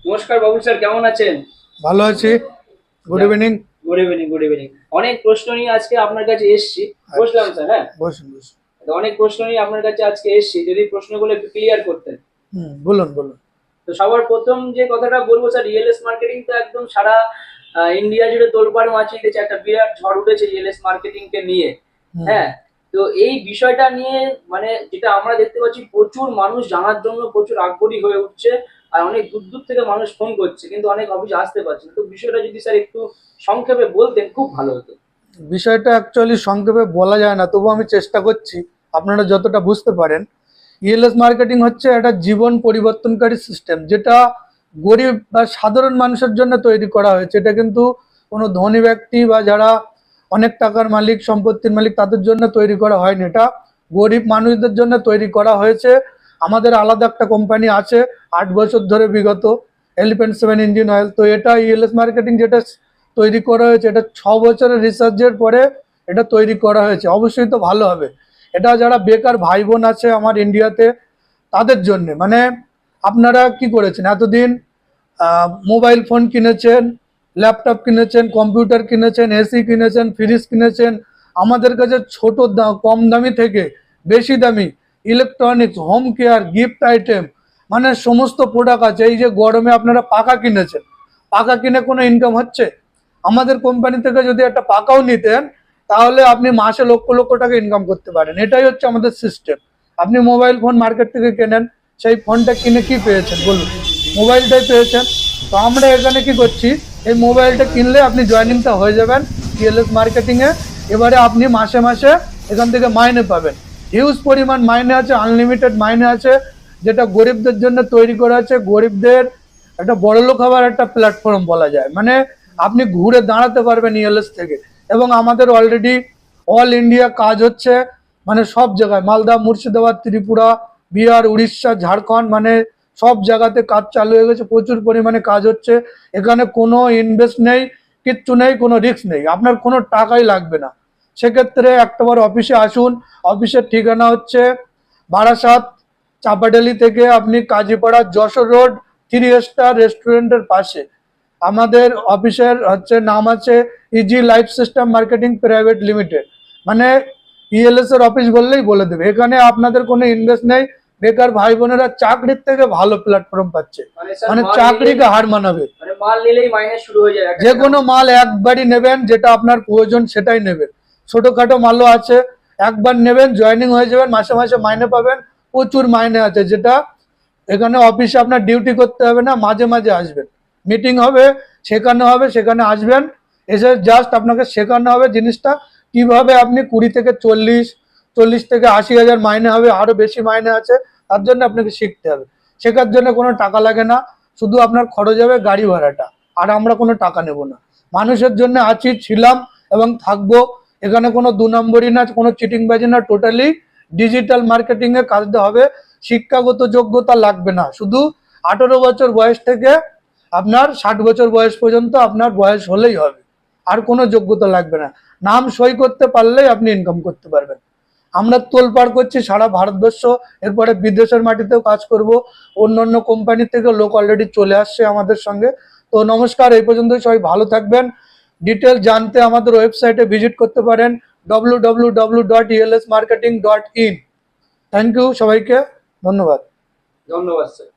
নমস্কার বাবু স্যার, কেমন আছেন? ভালো আছি। Good evening. Good evening, good evening. অনেক প্রশ্ন নিয়ে আজকে আপনার কাছে এসেছি। বসলাম স্যার, হ্যাঁ। বসুন বসুন। তো অনেক প্রশ্ন নিয়ে আপনার কাছে আজকে এসেছি, যদি প্রশ্নগুলো একটু ক্লিয়ার করতেন। বলুন বলুন। তো সবার প্রথম যে কথাটা বলবো স্যার, রিএলএস মার্কেটিং তো একদম সারা ইন্ডিয়া জুড়ে তোলপাড় মাচিয়ে দিয়েছে, একটা বিরাট ঝড় উঠেছে রিএলএস মার্কেটিং কে নিয়ে। হুম, হ্যাঁ। তো এই বিষয়টা নিয়ে মানে যেটা আমরা দেখতে পাচ্ছি, প্রচুর মানুষ জানার জন্য প্রচুর আগ্রহী হয়ে উঠছে। আর অনেক দূর দূর থেকে মানুষ ফোন করছে, কিন্তু অনেক অফিসে আসতে পারছে না। তো বিষয়টা যদি স্যার একটু সংক্ষেপে বলতেন খুব ভালো হতো। বিষয়টা অ্যাকচুয়ালি সংক্ষেপে বলা যায় না, তবু আমি চেষ্টা করছি আপনারা যতটা বুঝতে পারেন। ইএলএস মার্কেটিং হচ্ছে একটা জীবন পরিবর্তনকারী সিস্টেম, যেটা গরিব বা সাধারণ মানুষের জন্য তৈরি করা হয়েছে। এটা কিন্তু কোনো ধনী ব্যক্তি বা যারা অনেক টাকার মালিক, সম্পত্তির মালিক, তাদের জন্য তৈরি করা হয়নি। এটা গরিব মানুষদের জন্য তৈরি করা হয়েছে। আমাদের আলাদা একটা কোম্পানি আছে 8 বছর ধরে বিগত, এলিফ্যান্ট 7 ইঞ্জিন অয়েল। তো এটা ইএলএস মার্কেটিং যেটা তৈরি করা হয়েছে, এটা 6 বছরের রিসার্চের পরে এটা তৈরি করা হয়েছে। অবশ্যই তো ভালো হবে। এটা যারা বেকার ভাই বোন আছে আমার ইন্ডিয়াতে, তাদের জন্য। মানে আপনারা কি করেছেন এতদিন? মোবাইল ফোন কিনেছেন, ল্যাপটপ কিনেছেন, কম্পিউটার কিনেছেন, এসি কিনেছেন, ফ্রিজ কিনেছেন। আমাদের কাছে ছোট কম দামি থেকে বেশি দামি electronics, home care, gift item, মানে সমস্ত প্রোডাক্ট আছে। এই যে গরমে আপনারা পাখা কিনেছেন, পাখা কিনে কোনো ইনকাম হচ্ছে? আমাদের কোম্পানি থেকে যদি একটা পাকাও নিতেন, তাহলে আপনি মাসে লক্ষ লক্ষ টাকা ইনকাম করতে পারেন। এটাই হচ্ছে আমাদের সিস্টেম। আপনি মোবাইল ফোন মার্কেট থেকে কেনেন, সেই ফোনটা কিনে কি পেয়েছেন বলুন? মোবাইলটাই পেয়েছেন। তো আমরা এখানে কি করছি, এই মোবাইলটা কিনলে আপনি জয়েনিংটা হয়ে যাবেন ইএলএস মার্কেটিংয়ে। এবারে আপনি মাসে মাসে এখান থেকে মাইনে পাবেন। হিউজ পরিমাণ মাইনে আছে, আনলিমিটেড মাইনে আছে, যেটা গরিবদের জন্য তৈরি করা আছে। গরিবদের একটা বড়লোক হওয়ার একটা প্ল্যাটফর্ম বলা যায়। মানে আপনি ঘুরে দাঁড়াতে পারবেন ইএলএস থেকে। এবং আমাদের অলরেডি অল ইন্ডিয়া কাজ হচ্ছে, মানে সব জায়গায়, মালদা, মুর্শিদাবাদ, ত্রিপুরা, বিহার, উড়িষ্যা, ঝাড়খণ্ড, মানে সব জায়গাতে কাজ চালু হয়ে গেছে। প্রচুর পরিমাণে কাজ হচ্ছে। এখানে কোনো ইনভেস্ট নেই, কিচ্ছু নেই, কোনো রিস্ক নেই, আপনার কোনো টাকাই লাগবে না। সেক্ষেত্রে একটাবার অফিসে আসুন। অফিসের ঠিকানা হচ্ছে বারাসাত চাপাডালি থেকে আপনি কাজীপাড়া যশোর রোড 3 স্টার রেস্টুরেন্টের পাশে। আমাদের অফিসের হচ্ছে নাম আছে easy life system marketing private limited. মানে ইএলএস এর অফিস বললেই বলে দেবে। এখানে আপনাদের কোনো ইনভেস্ট নেই। বেকার ভাই বোনেরা চাকরির থেকে ভালো প্ল্যাটফর্ম পাচ্ছে। মানে স্যার মানে মাল নিলেই, চাকরিকে হার মানাবে। মানে মাল নিলেই মাইনে শুরু হয়ে যায় যে কোনো মাল একবারই নেবেন, যেটা আপনার প্রয়োজন সেটাই নেবেন। ছোটখাটো মালও আছে, একবার নেবেন, জয়েনিং হয়ে যাবেন, মাসে মাসে মাইনে পাবেন। প্রচুর মাইনে আছে, যেটা এখানে অফিসে আপনার ডিউটি করতে হবে না, মাঝে মাঝে আসবেন, মিটিং হবে, শেখানো হবে, সেখানে আসবেন। এসে জাস্ট আপনাকে শেখানো হবে জিনিসটা কিভাবে আপনি 20 থেকে 40, 40 থেকে 80 হাজার মাইনে হবে, আরো বেশি মাইনে আছে। তার জন্য আপনাকে শিখতে হবে। শেখার জন্য কোনো টাকা লাগে না, শুধু আপনার খরচ হবে গাড়ি ভাড়াটা। আর আমরা কোনো টাকা নেব না। মানুষের জন্য আছি, ছিলাম এবং থাকবো। এখানে কোনো 2 নম্বরই না, কোনো চিটিংবাজি না। টোটালি ডিজিটাল মার্কেটিং এ কাজটা হবে। শিক্ষাগত যোগ্যতা লাগবে না, শুধু 18 বছর বয়স থেকে আপনার 60 বছর বয়স পর্যন্ত আপনার বয়স হলেই হবে। আর কোনো যোগ্যতা লাগবে না। নাম সই করতে পারলেই আপনি ইনকাম করতে পারবেন। আমরা তোলপাড় করছি সারা ভারতবর্ষ, এরপরে বিদেশের মাটিতেও কাজ করব। অন্য অন্য কোম্পানি থেকে লোক অলরেডি চলে আসছে আমাদের সঙ্গে। তো নমস্কার, এই পর্যন্তই। সবাই ভালো থাকবেন। ডিটেল জানতে আমাদের ওয়েবসাইটে ভিজিট করতে পারেন www.elsmarketing.in। থ্যাংক ইউ সবাইকে, ধন্যবাদ। ধন্যবাদ স্যার।